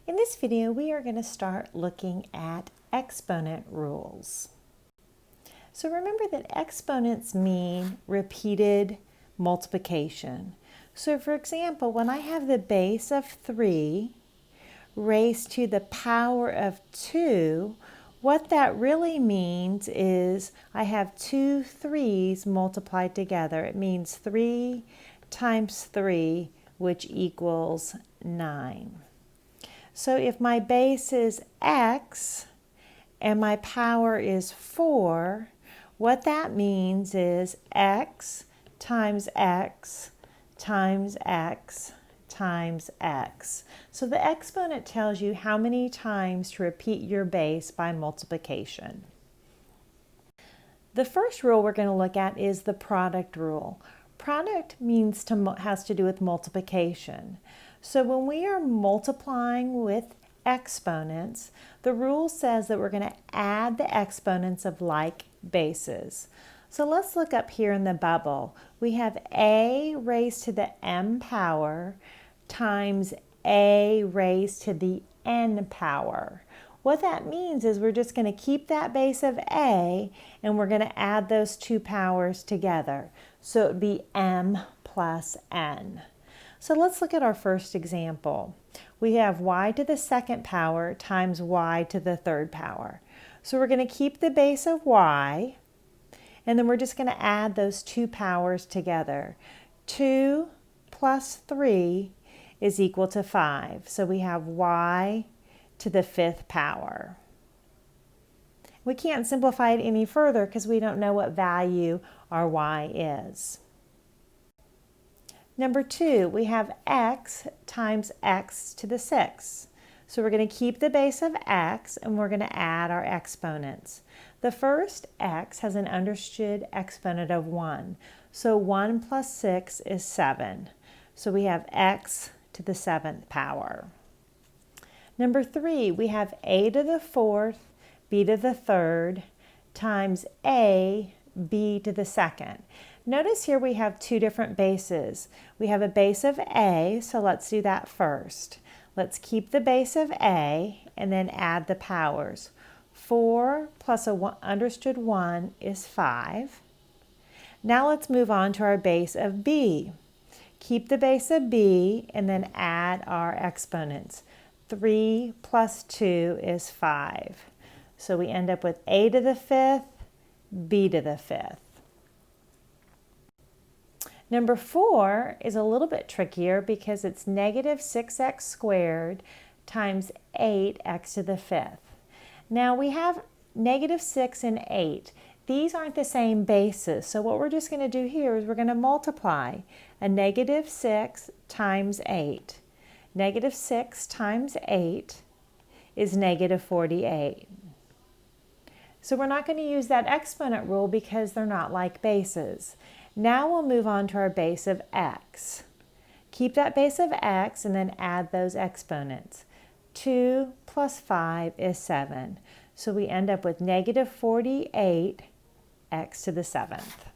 In this video, we are going to start looking at exponent rules. So remember that exponents mean repeated multiplication. So for example, when I have the base of 3 raised to the power of 2, what that really means is I have two 3's multiplied together. It means 3 times 3, which equals 9. So if my base is x and my power is 4, what that means is x times x times x times x. So the exponent tells you how many times to repeat your base by multiplication. The first rule we're going to look at is the product rule. Product has to do with multiplication. So when we are multiplying with exponents, the rule says that we're going to add the exponents of like bases. So let's look up here in the bubble. We have a raised to the m power times a raised to the n power. What that means is we're just going to keep that base of a and we're going to add those two powers together. So it would be m plus n. So let's look at our first example. We have y to the second power times y to the third power. So we're going to keep the base of y, and then we're just going to add those two powers together. 2 plus 3 is equal to 5. So we have y to the fifth power. We can't simplify it any further because we don't know what value our y is. Number 2, we have x times x to the 6th. So we're going to keep the base of x and we're going to add our exponents. The first x has an understood exponent of 1. So 1 plus 6 is 7. So we have x to the 7th power. Number 3, we have a to the 4th, b to the 3rd, times a, b to the 2nd. Notice here we have two different bases. We have a base of a, so let's do that first. Let's keep the base of a and then add the powers. 4 plus a understood 1 is 5. Now let's move on to our base of b. Keep the base of b and then add our exponents. 3 plus 2 is 5. So we end up with a to the 5th, b to the 5th. Number 4 is a little bit trickier because it's negative 6x squared times 8x to the 5th. Now we have negative 6 and 8. These aren't the same bases, so what we're just going to do here is we're going to multiply a negative 6 times 8. Negative 6 times 8 is negative 48. So we're not going to use that exponent rule because they're not like bases. Now we'll move on to our base of x. Keep that base of x and then add those exponents. 2 plus 5 is 7. So we end up with negative 48 x to the 7th.